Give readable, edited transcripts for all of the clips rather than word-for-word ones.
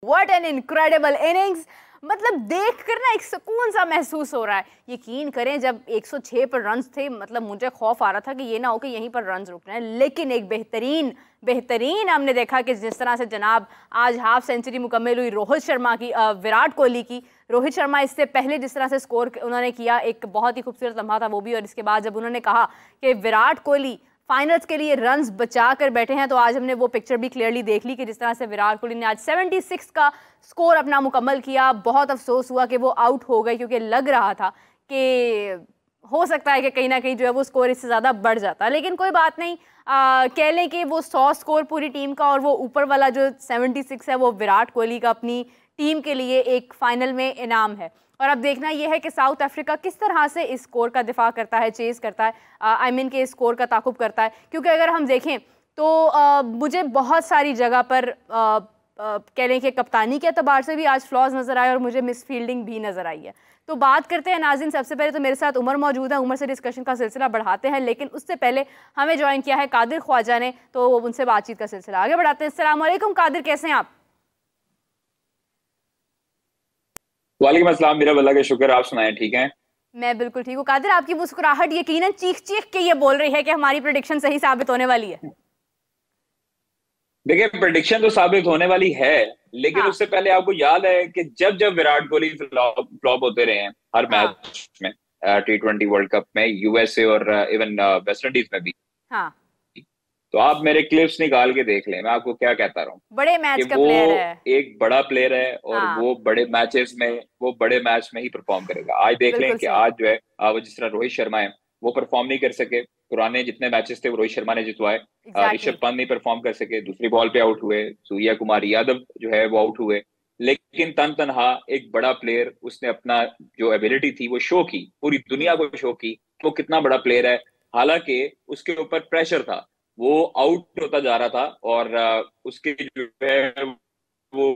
What an incredible innings. मतलब देख कर ना एक सुकून सा महसूस हो रहा है। यकीन करें जब 106 पर रन्स थे, मतलब मुझे खौफ आ रहा था कि ये ना हो कि यहीं पर रन्स रुक रहे हैं, लेकिन एक बेहतरीन हमने देखा कि जिस तरह से जनाब आज हाफ सेंचुरी मुकम्मल हुई रोहित शर्मा की, विराट कोहली की। रोहित शर्मा इससे पहले जिस तरह से स्कोर उन्होंने किया, एक बहुत ही खूबसूरत लम्हा था वो भी। और इसके बाद जब उन्होंने कहा कि विराट कोहली फाइनल्स के लिए रन्स बचा कर बैठे हैं, तो आज हमने वो पिक्चर भी क्लियरली देख ली कि जिस तरह से विराट कोहली ने आज 76 का स्कोर अपना मुकम्मल किया। बहुत अफसोस हुआ कि वो आउट हो गए, क्योंकि लग रहा था कि हो सकता है कि कहीं ना कहीं जो है वो स्कोर इससे ज़्यादा बढ़ जाता, लेकिन कोई बात नहीं। कह लें कि वो 100 स्कोर पूरी टीम का और वो ऊपर वाला जो 76 है वो विराट कोहली का अपनी टीम के लिए एक फाइनल में इनाम है। और अब देखना यह है कि साउथ अफ्रीका किस तरह से इस स्कोर का दिफा करता है, चेस करता है, आई मीन के स्कोर का ताकुब करता है। क्योंकि अगर हम देखें तो मुझे बहुत सारी जगह पर कह लें कि कप्तानी के अतबार से भी आज फ्लॉज नज़र आए और मुझे मिस फील्डिंग भी नज़र आई है। तो बात करते हैं नाज़रीन। सबसे पहले तो मेरे साथ उमर मौजूद है, उमर से डिस्कशन का सिलसिला बढ़ाते हैं, लेकिन उससे पहले हमें ज्वाइन किया है कादिर ख्वाजा ने, तो उनसे बातचीत का सिलसिला आगे बढ़ाते हैं। अस्सलाम वालेकुम कादिर, कैसे हैं आप? वालेकुम अस्सलाम, मेरा अल्लाह का शुक्र, आप सुनाएं, ठीक हैं? मैं बिल्कुल ठीक हूँ कादिर। आपकी मुस्कुराहट यकीनन चीख चीख के ये बोल रही है कि हमारी प्रेडिक्शन सही साबित होने वाली है। देखिए, प्रेडिक्शन तो साबित होने वाली है, लेकिन हाँ उससे पहले आपको याद है कि जब जब विराट कोहली फ्लॉप होते रहे हैं हर हाँ मैच में, T20 वर्ल्ड कप में, यूएसए और इवन वेस्ट इंडीज में भी, हाँ, तो आप मेरे क्लिप्स निकाल के देख लें, मैं आपको क्या कहता रहा हूँ बड़े कि मैच का वो प्लेयर है। एक बड़ा प्लेयर है और हाँ वो बड़े मैचेस में, वो बड़े मैच में ही परफॉर्म करेगा। आज देख लें बिल्कुल कि सही। आज जो है वो जिस तरह रोहित शर्मा है वो परफॉर्म नहीं कर सके। पुराने जितने मैचेस थे वो रोहित शर्मा ने जितवाए। ऋषभ एग्जैक्टली। पंत नहीं परफॉर्म कर सके, दूसरी बॉल पे आउट हुए। सूर्या कुमार यादव जो है वो आउट हुए। लेकिन तन तनहा एक बड़ा प्लेयर, उसने अपना जो एबिलिटी थी वो शो की, पूरी दुनिया को शो की वो कितना बड़ा प्लेयर है। हालांकि उसके ऊपर प्रेशर था, वो आउट होता जा रहा था और उसके जो है वो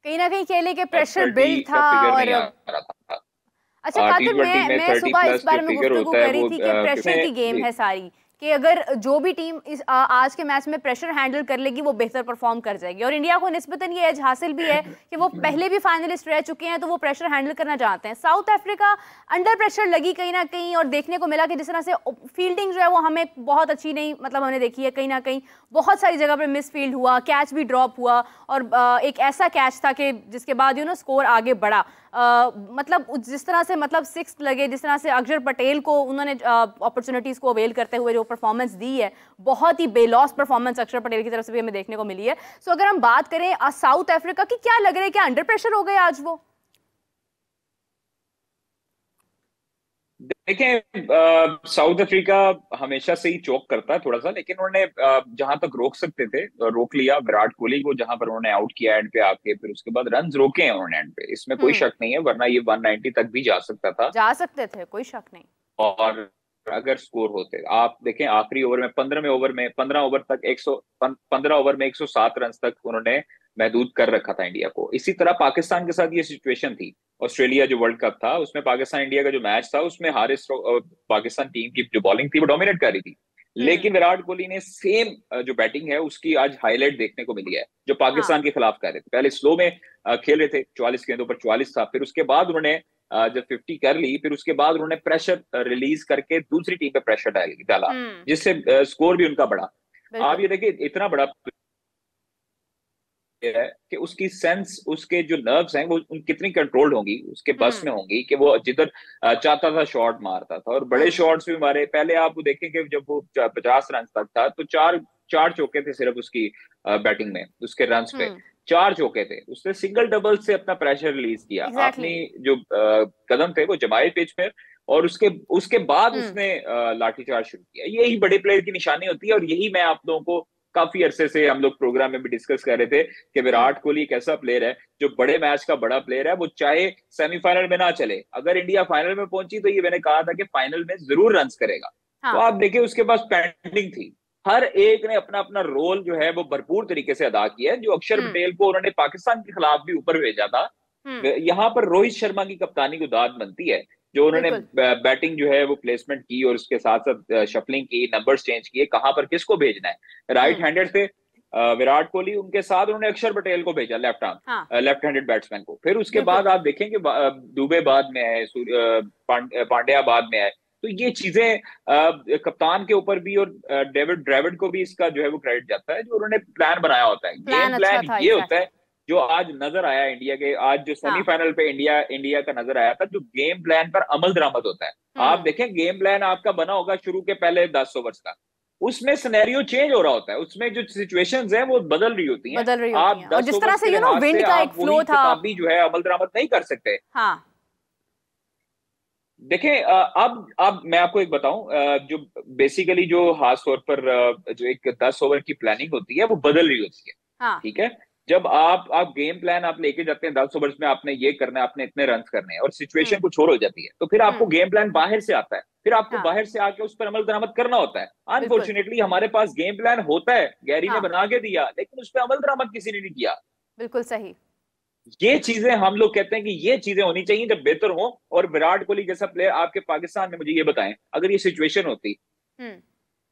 कहीं ना कहीं खेले के प्रेशर 30 बिल्ड का था। फिगर और नहीं आ रहा अच्छा था। टी कातिल, ट्वेंटी में मैं 30 सुबह इस प्लस जो बारे में फिगर गुफ्तगू होता है कर रही वो थी कि प्रेशर कितने की गेम जी। है सारी, कि अगर जो भी टीम इस आज के मैच में प्रेशर हैंडल कर लेगी वो बेहतर परफॉर्म कर जाएगी। और इंडिया को निस्बतन ये एज हासिल भी है कि वो पहले भी फाइनलिस्ट रह चुके हैं, तो वो प्रेशर हैंडल करना जानते हैं। साउथ अफ्रीका अंडर प्रेशर लगी कहीं ना कहीं, और देखने को मिला कि जिस तरह से फील्डिंग जो है वो हमें बहुत अच्छी नहीं, मतलब हमने देखी है कहीं ना कहीं बहुत सारी जगह पर मिस फील्ड हुआ, कैच भी ड्रॉप हुआ। और एक ऐसा कैच था कि जिसके बाद स्कोर आगे बढ़ा। मतलब जिस तरह से मतलब सिक्स लगे, जिस तरह से अक्षर पटेल को उन्होंने अपॉर्चुनिटीज को अवेल करते हुए जो परफॉर्मेंस दी है, बहुत ही बेलॉस परफॉर्मेंस अक्षर पटेल की तरफ से भी हमें देखने को मिली है। सो अगर हम बात करें साउथ अफ्रीका की, क्या लग रहा है, क्या अंडर प्रेशर हो गए आज वो? देखें, साउथ अफ्रीका हमेशा से ही चौक करता है थोड़ा सा, लेकिन उन्होंने जहां तक रोक सकते थे रोक लिया। विराट कोहली को जहां पर उन्होंने आउट किया एंड पे आके, फिर उसके बाद रन रोके हैं उन्होंने एंड पे, इसमें कोई हम्म, शक नहीं है, वरना ये 190 तक भी जा सकता था। जा सकते थे, कोई शक नहीं। और अगर स्कोर होते, आप देखें आखिरी ओवर में, 15 ओवर तक 15 ओवर में 107 रन तक उन्होंने महदूद कर रखा था इंडिया को। इसी तरह पाकिस्तान के साथ ये सिचुएशन थी। ऑस्ट्रेलिया जो वर्ल्ड कप था उसमें पाकिस्तान इंडिया का जो मैच था उसमें हारिस पाकिस्तान टीम की जो बॉलिंग थी वो डोमिनेट कर रही थी। हम्म, लेकिन विराट कोहली ने सेम जो बैटिंग है उसकी आज हाईलाइट देखने को मिली है, जो हाँ पाकिस्तान के खिलाफ कर रहे थे। पहले स्लो में खेल रहे थे, 44 गेंदों पर 44 था, फिर उसके बाद उन्होंने जब 50 कर ली, फिर उसके बाद उन्होंने प्रेशर रिलीज करके दूसरी टीम पे प्रेशर डाला, हम्म, जिससे स्कोर भी उनका बढ़ा। आप बिल्कुल। ये देखिए, इतना बड़ा है कि उसकी सेंस, उसके जो नर्व्स हैं वो कितनी कंट्रोल्ड होंगी, उसके बस हम्म, में होंगी कि वो जिधर चाहता था शॉट मारता था। और बड़े हम्म, शॉट्स भी मारे। पहले आप वो देखें कि जब वो 50 रन तक था तो चार चार चौके थे सिर्फ उसकी बैटिंग में, उसके रन पे हम्म, चार चौके थे। उसने सिंगल डबल से अपना प्रेशर रिलीज किया, एग्जैक्टली। अपनी जो कदम थे वो जमाए पिच पे, और उसके उसके बाद हम्म, उसने लाठीचार्ज शुरू किया। यही बड़े प्लेयर की निशानी होती है, और यही मैं आप लोगों को काफी अरसे से, हम लोग प्रोग्राम में भी डिस्कस कर रहे थे कि हम्म, विराट कोहली एक ऐसा प्लेयर है जो बड़े मैच का बड़ा प्लेयर है। वो चाहे सेमीफाइनल में ना चले, अगर इंडिया फाइनल में पहुंची तो ये मैंने कहा था कि फाइनल में जरूर रन करेगा। तो हाँ, आप देखिए, उसके पास पेंडिंग थी। हर एक ने अपना अपना रोल जो है वो भरपूर तरीके से अदा किया है। जो अक्षर हम्म, पटेल को उन्होंने पाकिस्तान के खिलाफ भी ऊपर भेजा था, हम्म, यहाँ पर रोहित शर्मा की कप्तानी को दाद बनती है। जो उन्होंने बिल्कुल। बैटिंग जो है वो प्लेसमेंट की, और उसके साथ साथ शफलिंग की, नंबर्स चेंज किए, कहां पर किसको भेजना है। राइट हम्म, हैंडेड थे, विराट कोहली, उनके साथ उन्होंने अक्षर पटेल को भेजा, लेफ्ट आर्म हाँ लेफ्ट हैंडेड बैट्समैन को। फिर उसके बिल्कुल बाद आप देखेंगे दुबे बाद में आए, पांड्या बाद में आए। तो ये चीजें कप्तान के ऊपर भी और डेविड ड्रेविड को भी इसका जो है वो क्रेडिट जाता है, जो उन्होंने प्लान बनाया होता है। प्लान गेम अच्छा प्लान था ये होता एग्जैक्टली। है जो आज नजर आया इंडिया के, आज जो हाँ सेमीफाइनल पे इंडिया का नजर आया था, जो गेम प्लान पर अमल दरामद होता है। आप हम्म देखें गेम प्लान आपका बना होगा शुरू के पहले 10 ओवर्स का, उसमें सिनेरियो चेंज हो रहा होता है, उसमें जो सिचुएशंस हैं वो बदल रही होती हैं। बदल रही होती आप हैं, और 10 जिस तरह ओवर्स से के लिहाज विंड से का एक आप फ्लो वही था। किताबी जो है अमल दरामद नहीं कर सकते। हाँ देखें अब मैं आपको एक बताऊं, जो बेसिकली जो खास तौर पर जो एक 10 ओवर की प्लानिंग होती है वो बदल रही होती है। हाँ ठीक है, जब आप गेम प्लान आप लेके जाते हैं 10 ओवर्स में, आपने ये करना है, आपने इतने रन करने हैं, और सिचुएशन हम्म कुछ और हो जाती है, तो फिर आपको हम्म गेम प्लान बाहर से आता है, फिर आपको हाँ बाहर से आके उस पर अमल दरामद करना होता है। बिल्कुल अनफॉर्चुनेटली हमारे पास गेम प्लान होता है, गैरी ने हाँ बना के दिया, लेकिन उस पर अमल दरामद किसी ने नहीं किया। बिल्कुल सही। ये चीजें हम लोग कहते हैं कि ये चीजें होनी चाहिए जब बेहतर हो। और विराट कोहली जैसा प्लेयर आपके पाकिस्तान में, मुझे ये बताएं, अगर ये सिचुएशन होती, हम्म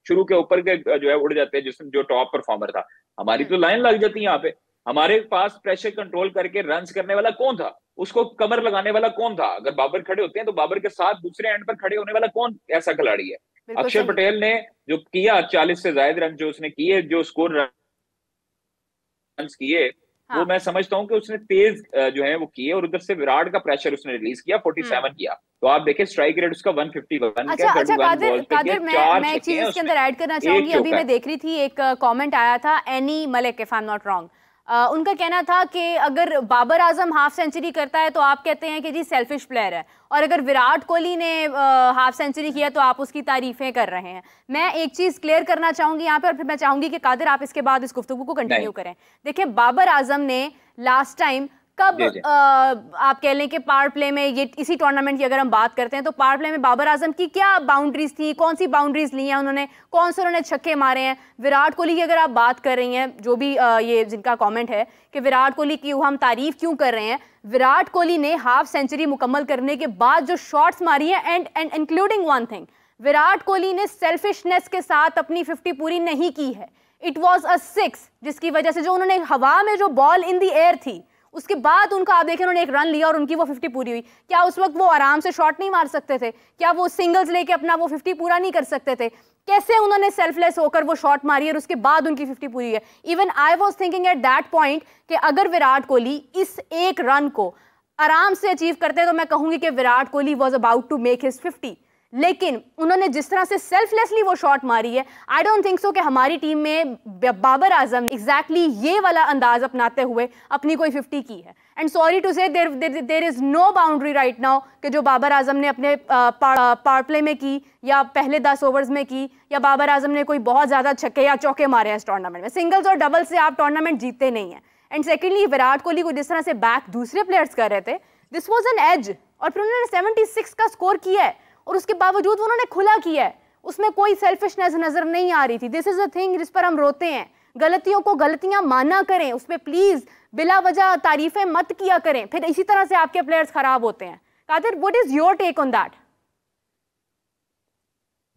शुरू के ऊपर के जो है उड़ जाते हैं, जिसमें जो टॉप परफॉर्मर था, हमारी हम्म तो लाइन लग जाती है यहाँ पे। हमारे पास प्रेशर कंट्रोल करके रन्स करने वाला कौन था, उसको कमर लगाने वाला कौन था? अगर बाबर खड़े होते हैं तो बाबर के साथ दूसरे एंड पर खड़े होने वाला कौन ऐसा खिलाड़ी है? बिल्कुल अक्षर सही। पटेल ने जो किया, 40 से ज्यादा रन जो उसने किए, जो स्कोर रन किए, वो हाँ मैं समझता हूं कि उसने तेज जो है वो किए, और उधर से विराट का प्रेशर उसने रिलीज किया, 47 किया। तो आप देखें स्ट्राइक रेट उसका 151 का अच्छा है, अच्छा 31 कादिर बॉल पे किया, कादिर, मैं 4 मैं एक छक्के चीज हैं इसके उसमें, अंदर ऐड करना एक चाहूंगी। अभी चौका मैं है। देख रही थी एक कमेंट आया था any Malik, if I am not wrong. उनका कहना था कि अगर बाबर आजम हाफ सेंचुरी करता है तो आप कहते हैं कि जी सेल्फिश प्लेयर है, और अगर विराट कोहली ने हाफ सेंचुरी किया तो आप उसकी तारीफें कर रहे हैं। मैं एक चीज क्लियर करना चाहूंगी यहाँ पे, और फिर मैं चाहूंगी कि कादिर आप इसके बाद इस गुफ्तगू को कंटिन्यू नहीं, करें। देखिए बाबर आजम ने लास्ट टाइम कब जी जी, आप कह लें कि पावर प्ले में, ये इसी टूर्नामेंट की अगर हम बात करते हैं तो पावर प्ले में बाबर आजम की क्या बाउंड्रीज थी, कौन सी बाउंड्रीज ली हैं उन्होंने, कौन से उन्होंने छक्के मारे हैं? विराट कोहली की अगर आप बात कर रही हैं, जो भी ये जिनका कमेंट है कि विराट कोहली की हम तारीफ क्यों कर रहे हैं, विराट कोहली ने हाफ सेंचुरी मुकम्मल करने के बाद जो शॉट्स मारी है, and including one thing, Virat Kohli ने सेल्फिशनेस के साथ अपनी 50 पूरी नहीं की है। इट वॉज अ 6, जिसकी वजह से जो उन्होंने हवा में जो बॉल इन दी एयर थी, उसके बाद उनका आप देखें उन्होंने एक रन लिया और उनकी वो 50 पूरी हुई। क्या उस वक्त वो आराम से शॉट नहीं मार सकते थे? क्या वो सिंगल्स लेके अपना वो 50 पूरा नहीं कर सकते थे? कैसे उन्होंने सेल्फलेस होकर वो शॉट मारी है और उसके बाद उनकी 50 पूरी है? Even I was thinking at that point कि अगर विराट कोहली इस एक रन को आराम से अचीव करते तो मैं कहूंगी कि Virat Kohli was about to make his 50। लेकिन उन्होंने जिस तरह से सेल्फलेसली वो शॉट मारी है, आई डोंट थिंक सो कि हमारी टीम में बाबर आजम एग्जैक्टली ये वाला अंदाज अपनाते हुए अपनी कोई 50 की है। And sorry to say there is no boundary right now कि जो बाबर आजम ने अपने पावर प्ले में की, या पहले 10 ओवर्स में की, या बाबर आजम ने कोई बहुत ज्यादा छक्के या चौके मारे हैं इस टूर्नामेंट में। सिंगल्स और डबल से आप टूर्नामेंट जीतते नहीं है। एंड सेकेंडली विराट कोहली को जिस तरह से बैक दूसरे प्लेयर्स कर रहे थे, दिस वॉज एन एज, और फिर उन्होंने 76 का स्कोर किया है, और उसके बावजूद उन्होंने खुला किया है, उसमें कोई सेल्फिशनेस नजर नहीं आ रही थी। दिस इज अ थिंग जिस पर हम रोते हैं। गलतियों को गलतियां माना करें, उस पर प्लीज बिला वजह तारीफें मत किया करें, फिर इसी तरह से आपके प्लेयर्स खराब होते हैं। Qadir, what is your take on that?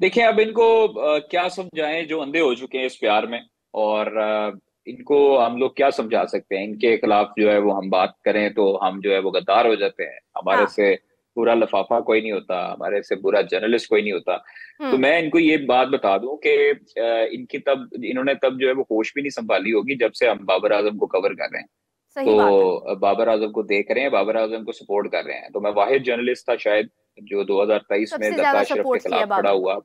देखिए अब इनको क्या समझाएं जो अंधे हो चुके हैं इस प्यार में, और इनको हम लोग क्या समझा सकते हैं? इनके खिलाफ जो है वो हम बात करें तो हम जो है वो गद्दार हो जाते हैं। हमारे हाँ से बुरा लफाफा कोई नहीं होता, हमारे से बुरा जर्नलिस्ट कोई नहीं होता। तो हम्म मैं इनको ये बात बता दूं कि इन्होंने तब जो है वो होश भी नहीं संभाली होगी जब से हम बाबर आजम को कवर कर रहे हैं। सही बात है। तो बाबर आजम को देख रहे हैं, बाबर आजम को सपोर्ट कर रहे हैं। तो मैं वाहिद जर्नलिस्ट था शायद जो 2023 में सबसे लता ज्यादा अशरफ के सपोर्ट किया खिलाफ खड़ा बाबर को। हुआ।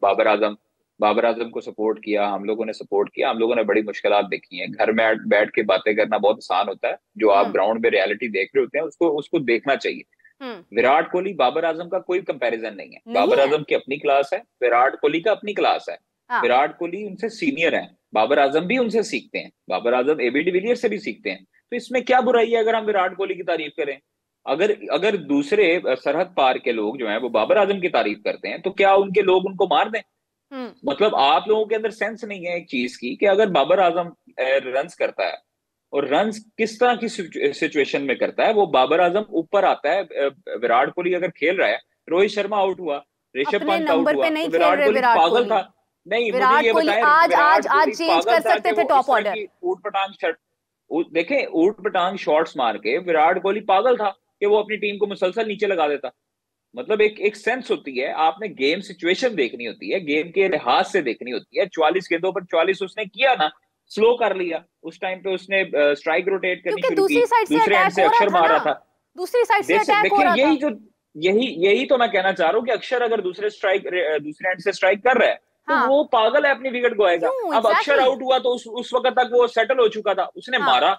बाबर आजम को सपोर्ट किया, हम लोगों ने सपोर्ट किया। हम लोगों ने बड़ी मुश्किलात देखी हैं। घर में बैठ के बातें करना बहुत आसान होता है, जो आप हम्म ग्राउंड में रियलिटी देख रहे होते हैं उसको उसको देखना चाहिए। हम्म विराट कोहली बाबर आजम का कोई कंपैरिजन नहीं है। नहीं बाबर है। आजम की अपनी क्लास है, विराट कोहली का अपनी क्लास है। हाँ विराट कोहली उनसे सीनियर है, बाबर आजम भी उनसे सीखते हैं, बाबर आजम एबी डिविलियर से भी सीखते हैं। तो इसमें क्या बुराई है अगर हम विराट कोहली की तारीफ करें? अगर अगर दूसरे सरहद पार के लोग जो हैं वो बाबर आजम की तारीफ करते हैं, तो क्या उनके लोग उनको मार दें? हम्म मतलब आप लोगों के अंदर सेंस नहीं है एक चीज की कि अगर बाबर आजम रन्स करता है, और रन्स किस तरह की सिचुएशन में करता है, वो बाबर आजम ऊपर आता है। विराट कोहली अगर खेल रहा है, रोहित शर्मा आउट हुआ, ऋषभ अपने पंत आउट नंबर हुआ, पे तो नहीं खेल विराट रहे कोहली विराट पागल कोहली। था। नहीं, मुझे विराट ये कोहली बताएं, आज विराट आज आज कोहली चेंज पागल कर था सकते कि थे वो टॉप इस तरह ऑर्डर। की ऊट पटांग शर्ट, देखें ऊट पटांग शॉट्स मार के विराट कोहली पागल था कि वो अपनी टीम को मुसलसल नीचे लगा देता। मतलब एक एक सेंस होती है, आपने गेम सिचुएशन देखनी होती है, गेम के लिहाज से देखनी होती है। 44 गेंदों पर 44 उसने किया ना, स्लो कर लिया। उस टाइम पे उसने स्ट्राइक रोटेट करनी क्योंकि शुरू की, दूसरी साइड से दूसरे एंड अटैक से हो रहा अक्षर था मार ना, रहा था। दूसरी साइड से अटैक हो देखिए रहा था। यही जो, यही यही तो मैं कहना चाह रहा हूँ कि अक्षर अगर दूसरे एंड से स्ट्राइक कर रहा है तो हाँ, वो पागल है, अपनी विकेट गवाएगा। क्यों अब अक्षर एग्जैक्टली आउट हुआ तो उस वक्त तक वो सेटल हो चुका था, उसने हाँ मारा।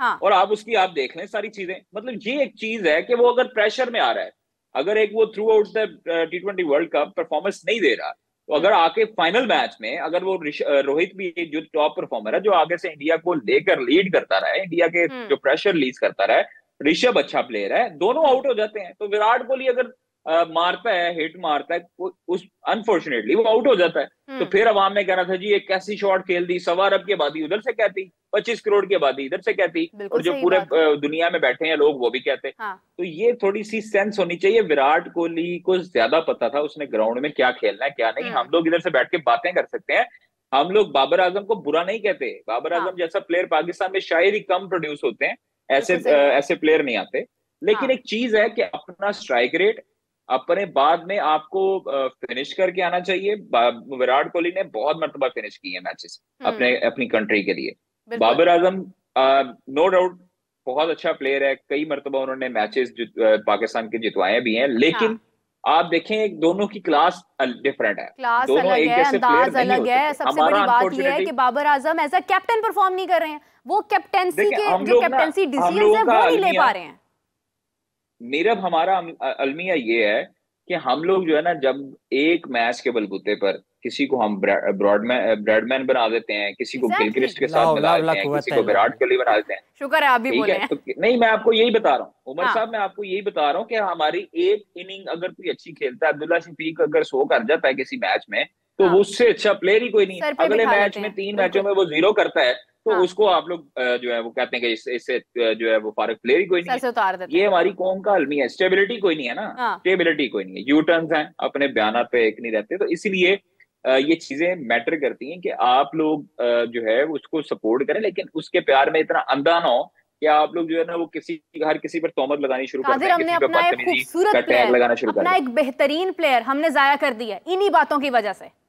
हाँ। और आप उसकी आप देख लें सारी चीजें, मतलब ये एक चीज है कि वो अगर प्रेशर में आ रहा है, अगर एक वो through out the T20 world cup performance नहीं दे रहा, तो अगर आके फाइनल मैच में अगर वो रोहित भी जो टॉप परफॉर्मर है, जो आगे से इंडिया को लेकर लीड करता रहा है, इंडिया के हम्म जो प्रेशर रिलीज करता रहा है, ऋषभ अच्छा प्लेयर है, दोनों हम्म आउट हो जाते हैं, तो विराट कोहली अगर मारता है, हिट मारता है, उस अनफॉर्चुनेटली वो आउट हो जाता है। तो हम्म फिर अवाम ने कहना था जी एक कैसी शॉट खेल दी, 1.25 अरब की आबादी उधर से कहती, 25 करोड़ की आबादी इधर से कहती, बिल्कुल और जो सही पूरे बात है। दुनिया में बैठे हैं लोग वो भी कहते। हाँ तो ये थोड़ी सी सेंस होनी चाहिए। विराट कोहली को ज्यादा पता था उसने ग्राउंड में क्या खेलना है क्या नहीं। हम्म हम लोग इधर से बैठ के बातें कर सकते हैं, हम लोग बाबर आजम को बुरा नहीं कहते। बाबर हाँ आजम जैसा प्लेयर पाकिस्तान में शायद ही कम प्रोड्यूस होते हैं, ऐसे बिल्कुल सही बात है। ऐसे प्लेयर नहीं आते। लेकिन हाँ एक चीज है कि अपना स्ट्राइक रेट, अपने बाद में आपको फिनिश करके आना चाहिए। विराट कोहली ने बहुत मरतबा फिनिश किए हैं मैचेस अपने हम्म अपनी कंट्री के लिए। बिल्कुल। बाबर आजम नो डाउट बहुत अच्छा प्लेयर है, कई मरतबा उन्होंने मैचेस पाकिस्तान के जितवाए भी हैं, लेकिन हाँ आप देखें दोनों की क्लास डिफरेंट है। क्लास दोनों अलग एक है, जैसे प्लेयर अंदाज नहीं अलग हो है। सकते। सबसे बड़ी हमारा बात यह है अनफॉर्चुनेटली, कि Babar Azam as a captain perform नहीं कर रहे हैं। वो कैप्टेंसी देखिए के हम जो लोग ना, कैप्टेंसी हम डिसीजंस लोगों हैं का वो नहीं ले पा अलमिया, रहे हैं। मेरा हमारा अलमिया ये है कि हम लोग जो है ना, जब एक मैच के बलबूते पर किसी को हम ब्रैडमैन बना देते हैं, किसी को एग्जैक्टली गिलक्रिस्ट के साथ लाओ मिला लाव ला देते हैं, किसी कुव्वत को इल्ला विराट बिल्ला। कोहली बना देते हैं। शुक्र है आप भी ठीक बोले है, हैं। तो नहीं मैं आपको यही बता रहा हूँ उमर हाँ साहब, मैं आपको यही बता रहा हूँ कि हमारी एक इनिंग अगर कोई अच्छी खेलता है, अब्दुल्ला शफीक अगर 100 कर जाता है किसी मैच में, तो वो हाँ उससे अच्छा प्लेयर ही कोई नहीं है। सर पे अगले बिठा मैच लेते में हैं 3 मैचों बिल्कुल। में वो 0 करता है, तो हाँ उसको आप लोग जो है वो कहते हैं कि इससे जो है वो फारक प्लेयर ही कोई नहीं सर है। से उतार देते ये हैं। हमारी कौम का अलमिया है, स्टेबिलिटी कोई नहीं है ना, हाँ स्टेबिलिटी कोई नहीं है, यू टर्न्स हैं, अपने बयान पे एक नहीं रहते। तो इसीलिए ये चीजें मैटर करती हैं कि आप लोग जो है उसको सपोर्ट करें, लेकिन उसके प्यार में इतना अंधा ना हो कि आप लोग जो है ना वो हर किसी पर तोहमत लगानी शुरू कर कादिर, दें, हमने किसी पर अपना एक बदतमीजी का खूबसूरत टैग प्लेयर, लगाना शुरू कर अपना दें। एक बेहतरीन प्लेयर हमने जाया कर दिया इन्हीं बातों की वजह से।